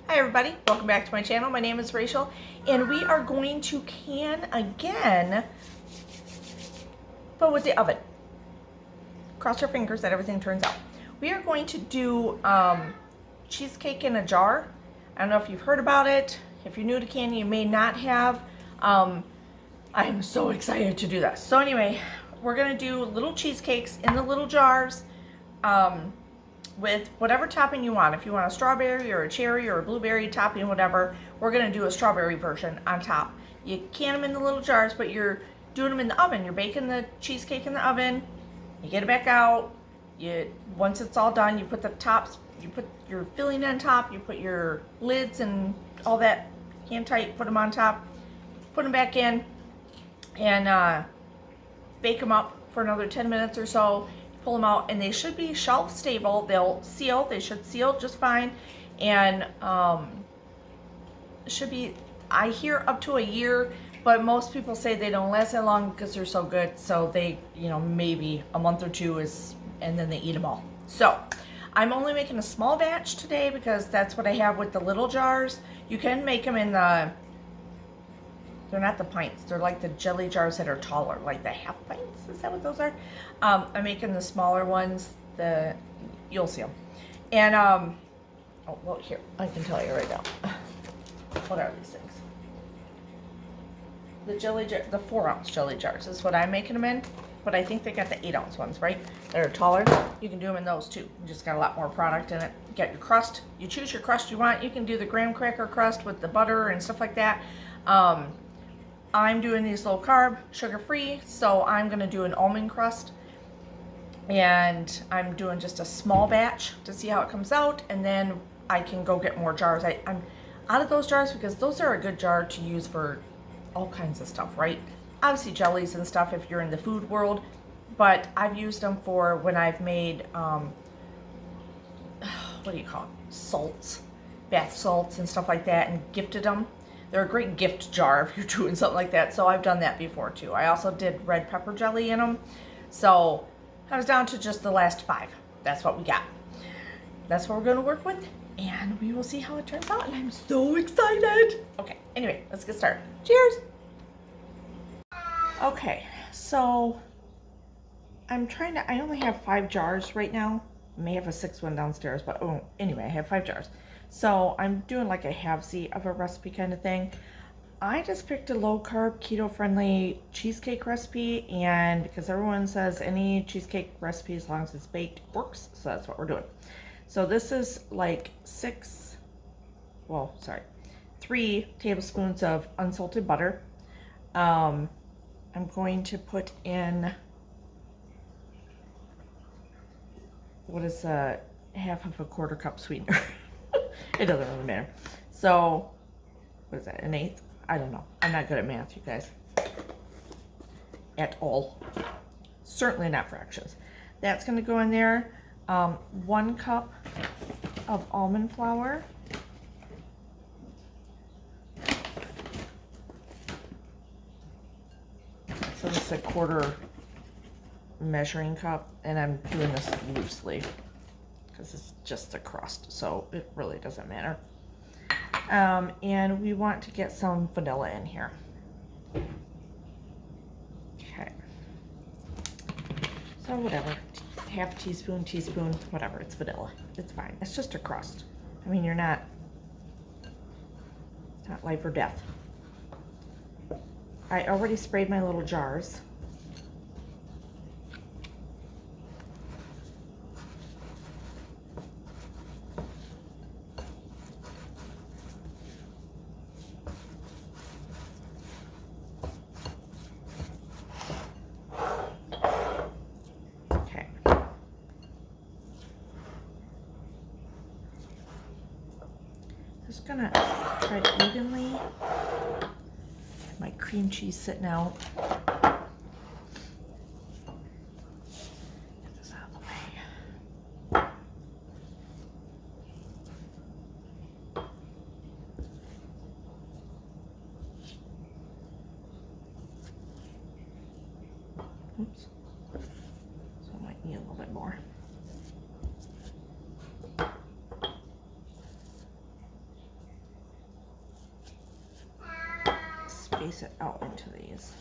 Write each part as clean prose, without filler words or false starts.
Hi everybody, welcome back to my channel. My name is Rachel and we are going to can again, but with the oven. Cross your fingers that everything turns out. We are going to do cheesecake in a jar. I don't know if you've heard about it. If you're new to canning, you may not have. I'm so excited to do this. So anyway, we're gonna do little cheesecakes in the little jars. With whatever topping you want. If you want a strawberry or a cherry or a blueberry topping, whatever, we're gonna do a strawberry version on top. You can them in the little jars, but you're doing them in the oven. You're baking the cheesecake in the oven, you get it back out, once it's all done, you put the tops, you put your filling on top, you put your lids and all that hand tight, put them on top, put them back in, and bake them up for another 10 minutes or so. Pull them out and they should be shelf stable. They'll seal, they should seal just fine. And should be, I hear up to a year, but most people say they don't last that long because they're so good. So they, maybe a month or two and then they eat them all. So I'm only making a small batch today because that's what I have with the little jars. You can make them in the, they're not the pints, they're like the jelly jars that are taller, like the half pints, is that what those are? I'm making the smaller ones, you'll see them. And, oh, well, here, I can tell you right now. What are these things? The jelly jar, the 4-ounce jelly jars is what I'm making them in, but I think they got the 8-ounce ones, right? That are taller. You can do them in those too. You just got a lot more product in it. You get your crust, you choose your crust you want. You can do the graham cracker crust with the butter and stuff like that. I'm doing these low carb, sugar free, so I'm gonna do an almond crust. And I'm doing just a small batch to see how it comes out, and then I can go get more jars. I'm out of those jars because those are a good jar to use for all kinds of stuff, right? Obviously jellies and stuff if you're in the food world, but I've used them for when I've made, what do you call it? Salts, bath salts and stuff like that, and gifted them. They're a great gift jar if you're doing something like that. So I've done that before too. I also did red pepper jelly in them. So I was down to just the last 5. That's what we got. That's what we're going to work with. And we will see how it turns out. And I'm so excited. Okay, anyway, let's get started. Cheers. Okay, so I only have 5 jars right now. I may have a 6th one downstairs, but anyway, I have 5 jars. So I'm doing like a half-see of a recipe kind of thing. I just picked a low-carb, keto-friendly cheesecake recipe, and because everyone says any cheesecake recipe as long as it's baked works, so that's what we're doing. So this is like 3 tablespoons of unsalted butter. I'm going to put in, what is half of a 1/4 cup sweetener. It doesn't really matter. So, what is that, 1/8? I don't know. I'm not good at math, you guys. At all. Certainly not fractions. That's going to go in there. 1 cup of almond flour. So this is a 1/4 measuring cup, and I'm doing this loosely because it's just a crust, so it really doesn't matter. And we want to get some vanilla in here. Okay. So whatever, half teaspoon, whatever, it's vanilla. It's fine. It's just a crust. I mean, it's not life or death. I already sprayed my little jars. Just gonna try to evenly get my cream cheese sitting out. Get this out of the way. Oops. So I might need a little bit more. space it out into these.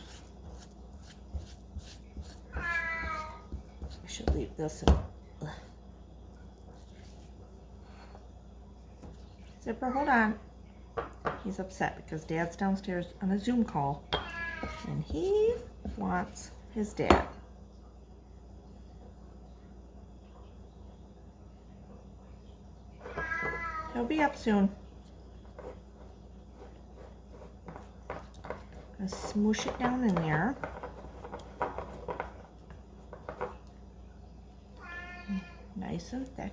I should leave this in. Zipper, hold on. He's upset because Dad's downstairs on a Zoom call and he wants his dad. He'll be up soon. Gonna smoosh it down in there. Nice and thick.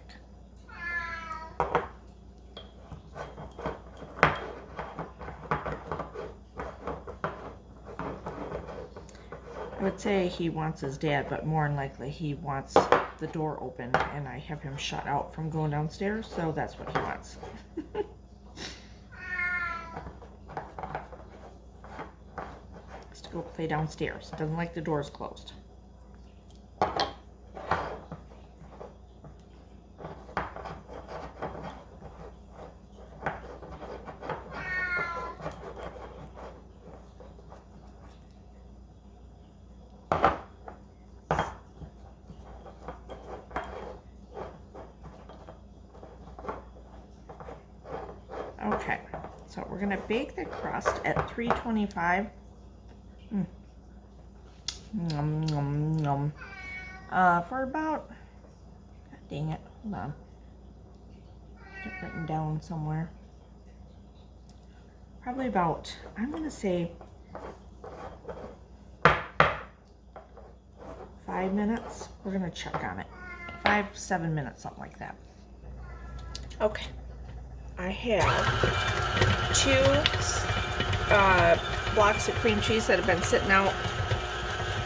I would say he wants his dad, but more than likely he wants the door open and I have him shut out from going downstairs, so that's what he wants. Has to go play downstairs. Doesn't like the doors closed. Okay, so we're gonna bake the crust at 325. Nom, nom, nom. For about, God dang it, hold on. Get it written down somewhere. Probably about, I'm gonna say 5 minutes. We're gonna check on it. 5-7 minutes, something like that. Okay. I have 2 blocks of cream cheese that have been sitting out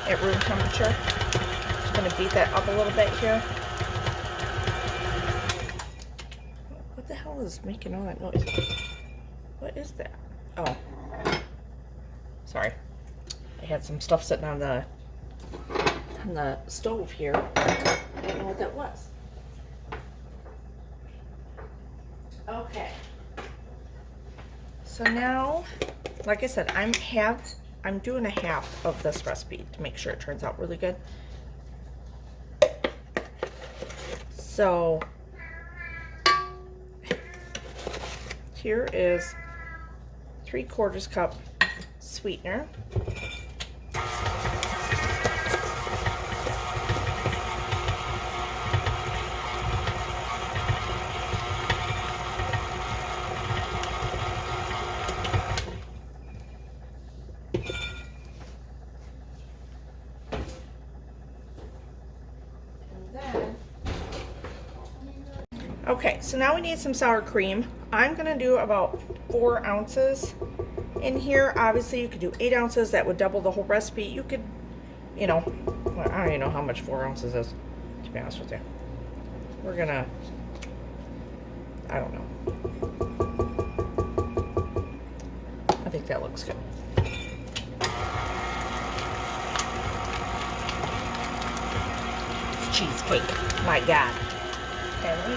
at room temperature. I'm going to beat that up a little bit here. What the hell is making all that noise? What is that? Oh. Sorry. I had some stuff sitting on the stove here. I don't know what that was. Okay, so now, like I said, I'm doing a half of this recipe to make sure it turns out really good. So here is 3/4 cup sweetener. Okay, so now we need some sour cream. I'm gonna do about 4 ounces in here. Obviously you could do 8 ounces, that would double the whole recipe. You could, you know, well, I don't even know how much 4 ounces is, to be honest with you. We're gonna, I don't know. I think that looks good. It's cheesecake, my God. Okay, let me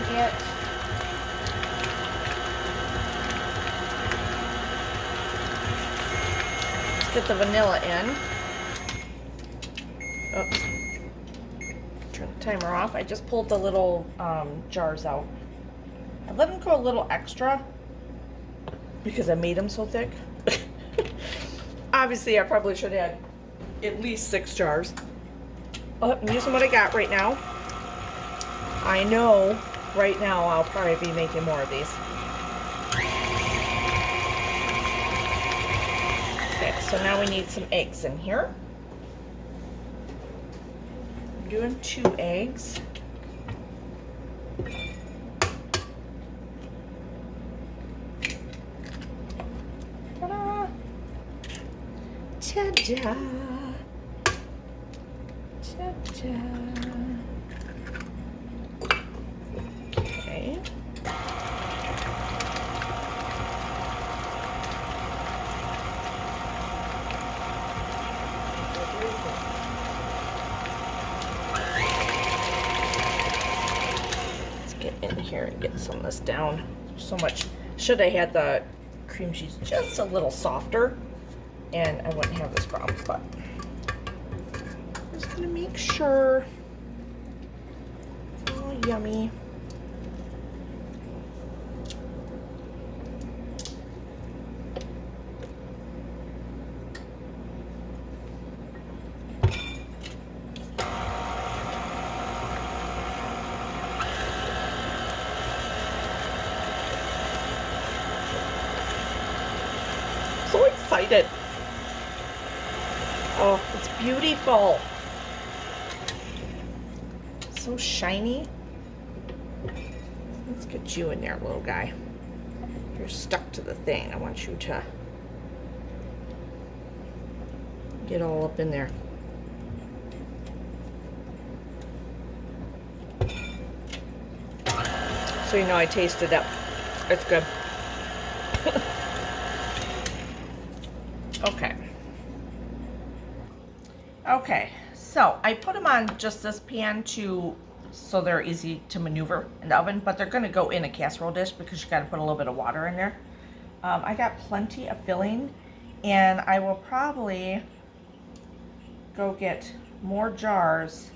let's get the vanilla in. Oops. Turn the timer off. I just pulled the little jars out. I let them go a little extra because I made them so thick. Obviously, I probably should have had at least 6 jars. I'm using what I got right now. I know right now I'll probably be making more of these. Okay, so now we need some eggs in here. I'm doing 2 eggs. Ta-da! Ta-da! Ta-da! Okay. Let's get in here and get some of this down. So much. Should have had the cream cheese just a little softer. and I wouldn't have this problem, but I'm just gonna make sure it's all yummy. So excited. Oh, it's beautiful. So shiny. Let's get you in there, little guy. You're stuck to the thing. I want you to get all up in there. So you know I tasted it. It's good. Okay. Okay, so I put them on just this pan so they're easy to maneuver in the oven, but they're gonna go in a casserole dish because you gotta put a little bit of water in there. I got plenty of filling, and I will probably go get more jars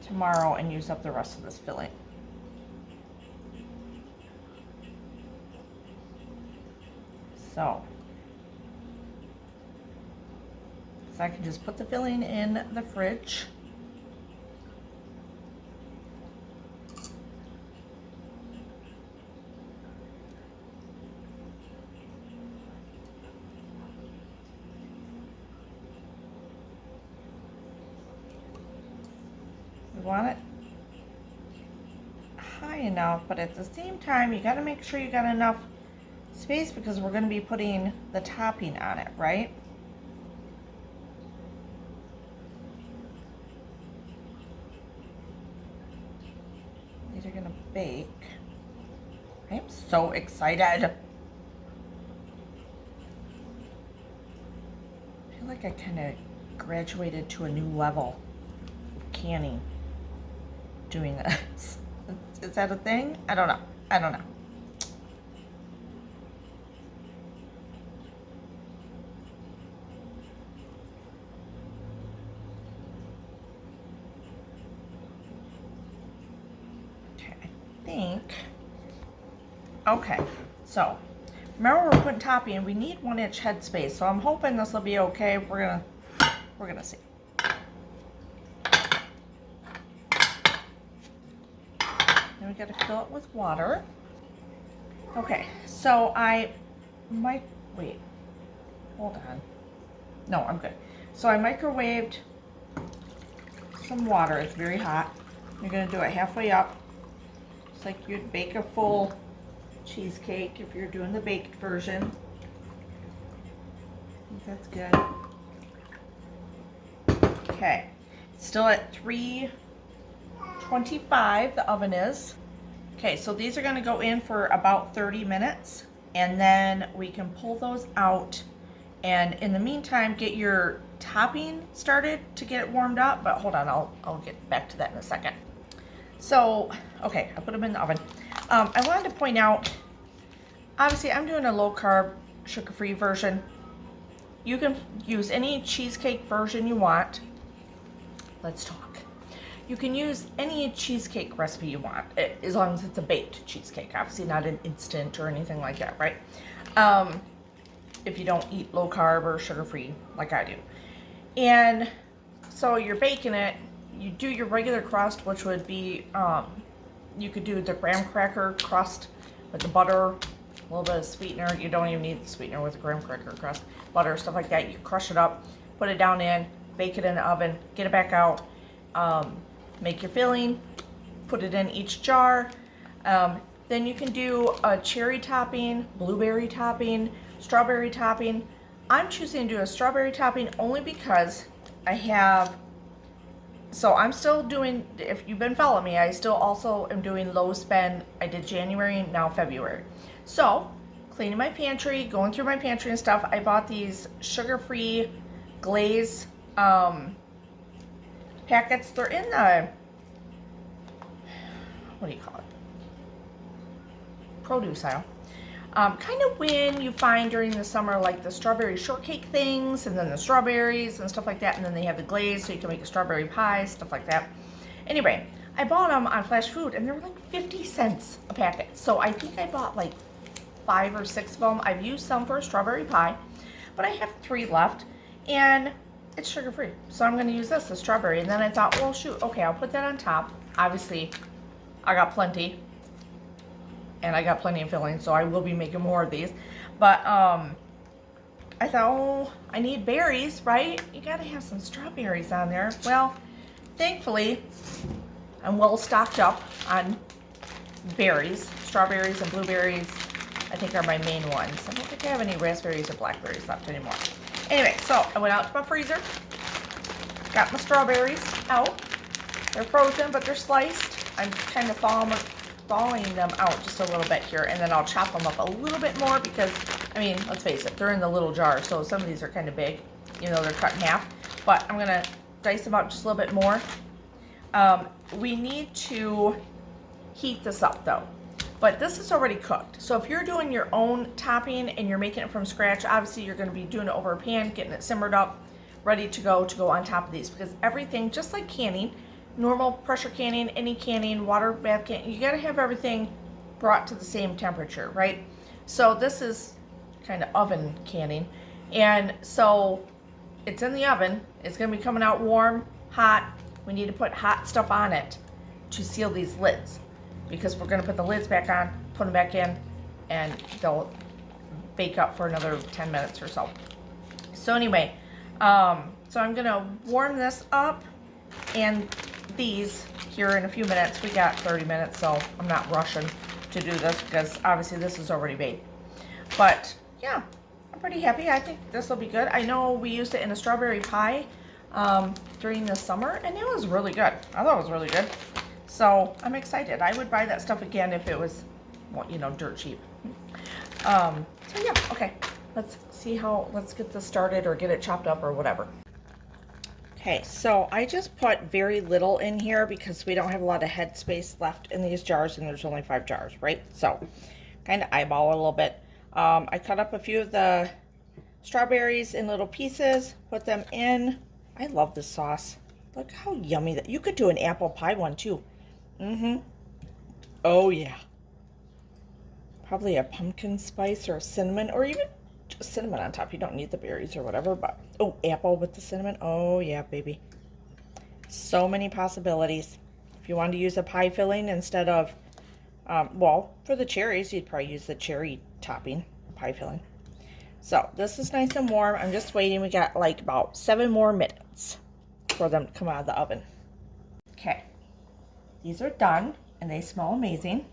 tomorrow and use up the rest of this filling. So I can just put the filling in the fridge. You want it high enough, but at the same time, you got to make sure you got enough space because we're going to be putting the topping on it, right? These are going to bake. I am so excited. I feel like I kind of graduated to a new level of canning doing this. Is that a thing? I don't know. I don't know. Okay, so remember we're putting topping. We need 1-inch headspace, so I'm hoping this will be okay. We're gonna see. Then we gotta fill it with water. Okay, so I might wait. Hold on. No, I'm good. So I microwaved some water. It's very hot. You're gonna do it halfway up. It's like you'd bake a full cheesecake if you're doing the baked version. I think that's good. Okay, still at 325 the oven is. Okay, so these are going to go in for about 30 minutes, and then we can pull those out, and in the meantime get your topping started to get it warmed up. But hold on, I'll get back to that in a second. So okay, I put them in the oven. I wanted to point out, obviously I'm doing a low carb, sugar-free version. You can use any cheesecake version you want. Let's talk. You can use any cheesecake recipe you want, as long as it's a baked cheesecake. Obviously not an instant or anything like that, right? If you don't eat low carb or sugar-free like I do. And so you're baking it, you do your regular crust, which would be, you could do the graham cracker crust with the butter, a little bit of sweetener. You don't even need the sweetener with the graham cracker crust. Butter, stuff like that. You crush it up, put it down in, bake it in the oven, get it back out, make your filling, put it in each jar. Then you can do a cherry topping, blueberry topping, strawberry topping. I'm choosing to do a strawberry topping only because I have, so I'm still doing, if you've been following me, I still also am doing low spend. I did January, now February. So, cleaning my pantry, going through my pantry and stuff, I bought these sugar-free glaze packets. They're in the, what do you call it? Produce aisle. Kind of when you find during the summer like the strawberry shortcake things and then the strawberries and stuff like that, and then they have the glaze so you can make a strawberry pie, stuff like that. Anyway, I bought them on Flash Food and they were like 50 cents a packet. So I think I bought like 5 or 6 of them. I've used some for a strawberry pie, but I have 3 left and it's sugar free. So I'm going to use this, the strawberry. And then I thought, well, shoot, okay, I'll put that on top. Obviously, I got plenty. And I got plenty of filling, so I will be making more of these. But I thought, oh, I need berries, right? You gotta have some strawberries on there. Well, thankfully, I'm well stocked up on berries. Strawberries and blueberries, I think, are my main ones. I don't think I have any raspberries or blackberries left anymore. Anyway, so I went out to my freezer, got my strawberries out. They're frozen, but they're sliced. I'm kind of thawing them out just a little bit here, and then I'll chop them up a little bit more because, I mean, let's face it, they're in the little jar, so some of these are kind of big, you know, they're cut in half, but I'm gonna dice them up just a little bit more. We need to heat this up though, but this is already cooked. So if you're doing your own topping and you're making it from scratch, obviously you're gonna be doing it over a pan, getting it simmered up, ready to go on top of these, because everything, just like canning, normal pressure canning, any canning, water bath canning, you gotta have everything brought to the same temperature, right? So this is kind of oven canning. And so it's in the oven. It's gonna be coming out warm, hot. We need to put hot stuff on it to seal these lids, because we're gonna put the lids back on, put them back in, and they'll bake up for another 10 minutes or so. So anyway, so I'm gonna warm this up, and these here in a few minutes. We got 30 minutes, so I'm not rushing to do this because obviously this is already baked. But yeah, I'm pretty happy. I think this will be good. I know we used it in a strawberry pie during the summer, and it was really good. I thought it was really good. So I'm excited. I would buy that stuff again if it was, well, you know, dirt cheap. So yeah, okay. Let's get this started or get it chopped up or whatever. Okay, so I just put very little in here because we don't have a lot of head space left in these jars, and there's only 5 jars, right? So kind of eyeball it a little bit. I cut up a few of the strawberries in little pieces, put them in. I love this sauce. Look how yummy that. You could do an apple pie one too. Oh yeah. Probably a pumpkin spice or a cinnamon, or even just cinnamon on top. You don't need the berries or whatever, but oh, apple with the cinnamon. Oh yeah, baby. So many possibilities. If you wanted to use a pie filling instead of, well, for the cherries, you'd probably use the cherry topping, pie filling. So this is nice and warm. I'm just waiting. We got like about 7 more minutes for them to come out of the oven. Okay, these are done and they smell amazing.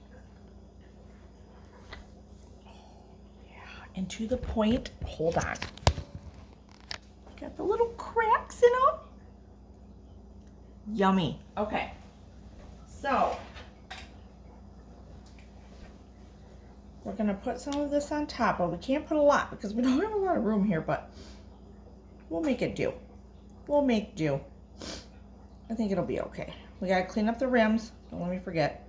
And to the point, hold on. Got the little cracks in them. Yummy. Okay. So, we're going to put some of this on top, but we can't put a lot because we don't have a lot of room here, but we'll make it do. We'll make do. I think it'll be okay. We got to clean up the rims. Don't let me forget.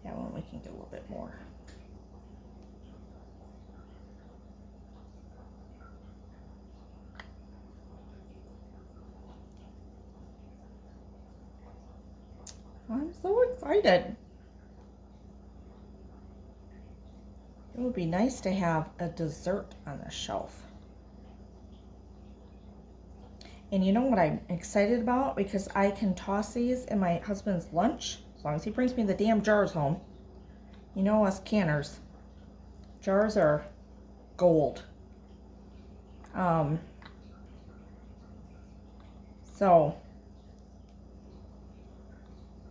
That one we can get a little bit more. I'm so excited. It would be nice to have a dessert on the shelf. And you know what I'm excited about? Because I can toss these in my husband's lunch. As long as he brings me the damn jars home. You know us canners. Jars are gold. So,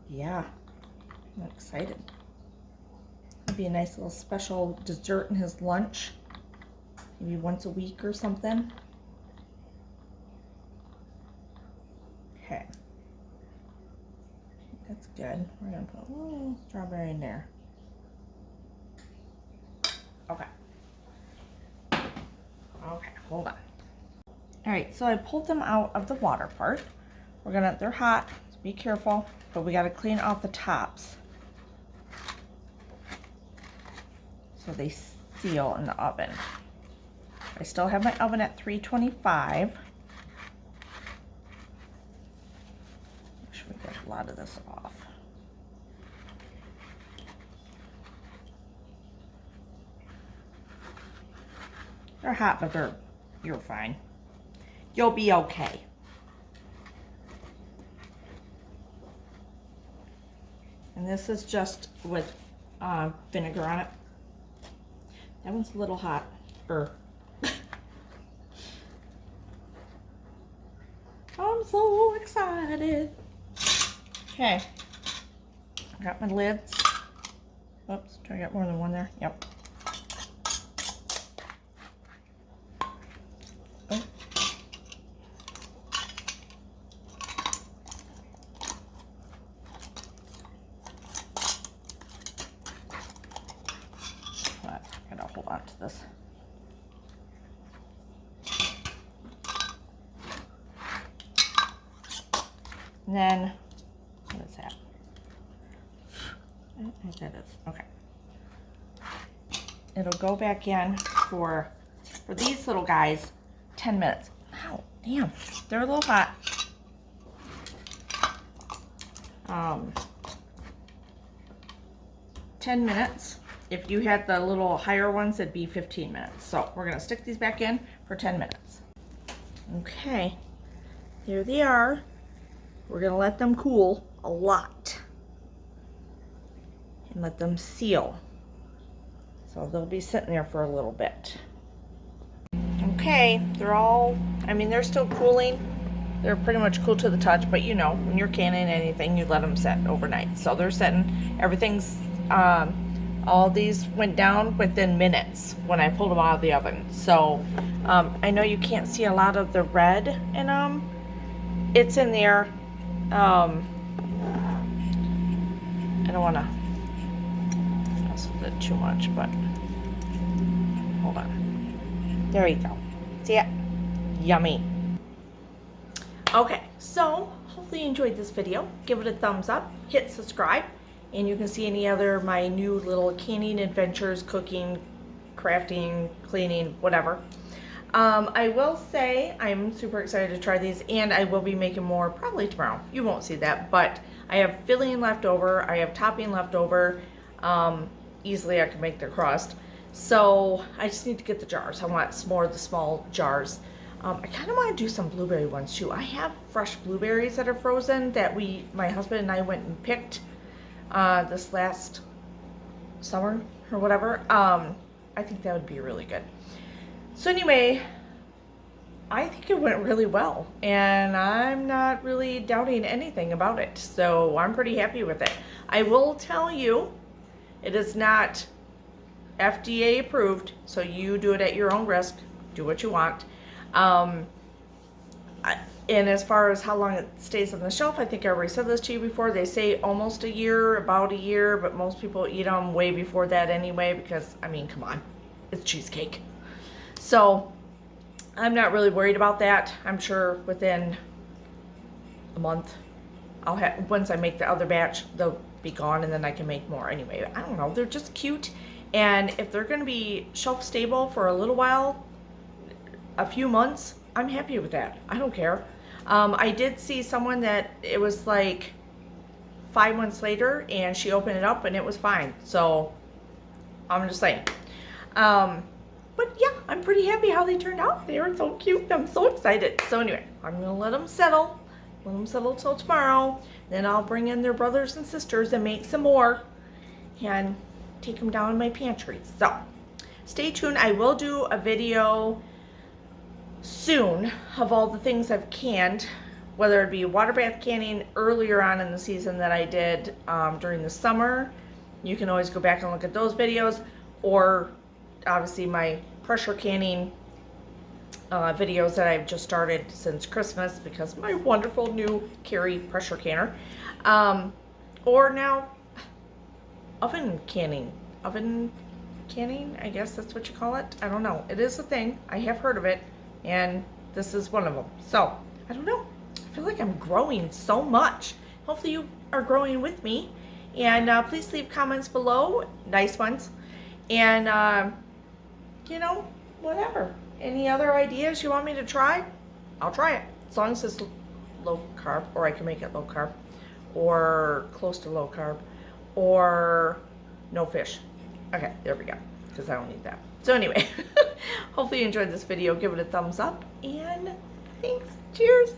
yeah, I'm excited. It'd be a nice little special dessert in his lunch. Maybe once a week or something. Okay. That's good. We're going to put a little strawberry in there. Okay. Okay, hold on. All right, so I pulled them out of the water part. They're hot, so be careful, but we got to clean off the tops. so they seal in the oven. I still have my oven at 325. Make sure we get a lot of this off. They're hot, but you're fine. You'll be okay. And this is just with vinegar on it. That one's a little hot. I'm so excited. Okay. Got my lids. Oops, do I got more than one there? Yep. Oh. I gotta hold on to this. And then, what is that? I think that is, okay. It'll go back in for these little guys, 10 minutes. Ow, damn, they're a little hot. 10 minutes. If you had the little higher ones, it'd be 15 minutes. So we're gonna stick these back in for 10 minutes. Okay, here they are. We're gonna let them cool a lot and let them seal. So they'll be sitting there for a little bit. Okay, they're still cooling. They're pretty much cool to the touch, but you know, when you're canning anything, you let them set overnight. So they're sitting, everything's, all these went down within minutes when I pulled them out of the oven. So I know you can't see a lot of the red in them. It's in there. I don't want to mess with it too much, but hold on. There you go. See it? Yummy. Okay, so hopefully you enjoyed this video. Give it a thumbs up, hit subscribe, and you can see any other my new little canning adventures, cooking, crafting, cleaning, whatever. I will say I'm super excited to try these, and I will be making more probably tomorrow. You won't see that, but I have filling left over. I have topping left over. Easily I can make the crust. So I just need to get the jars. I want some more of the small jars. I kind of want to do some blueberry ones too. I have fresh blueberries that are frozen that my husband and I went and picked this last summer or whatever. I think that would be really good. So anyway, I think it went really well, and I'm not really doubting anything about it. So I'm pretty happy with it. I will tell you, it is not FDA approved, so you do it at your own risk. Do what you want. And as far as how long it stays on the shelf, I think I already said this to you before. They say almost a year, about a year, but most people eat them way before that anyway because, I mean, come on, it's cheesecake. So I'm not really worried about that. I'm sure within a month, once I make the other batch, they'll be gone, and then I can make more anyway. I don't know, they're just cute. And if they're gonna be shelf stable for a little while, a few months, I'm happy with that. I don't care. I did see someone that it was like 5 months later and she opened it up and it was fine. So I'm just saying. But yeah, I'm pretty happy how they turned out. They were so cute. I'm so excited. So anyway, I'm gonna let them settle. Let them settle till tomorrow. Then I'll bring in their brothers and sisters and make some more and take them down in my pantry. So stay tuned. I will do a video soon of all the things I've canned, whether it be water bath canning earlier on in the season that I did during the summer. You can always go back and look at those videos, or obviously my pressure canning videos that I've just started since Christmas because my wonderful new Carrie pressure canner, or now oven canning, I guess that's what you call it. I don't know, it is a thing. I have heard of it, and this is one of them. So I don't know, I feel like I'm growing so much. Hopefully you are growing with me, and please leave comments below, nice ones. And, you know, whatever. Any other ideas you want me to try? I'll try it. As long as it's low carb, or I can make it low carb, or close to low carb, or no fish. Okay, there we go, because I don't need that. So anyway, hopefully you enjoyed this video. Give it a thumbs up, and thanks. Cheers.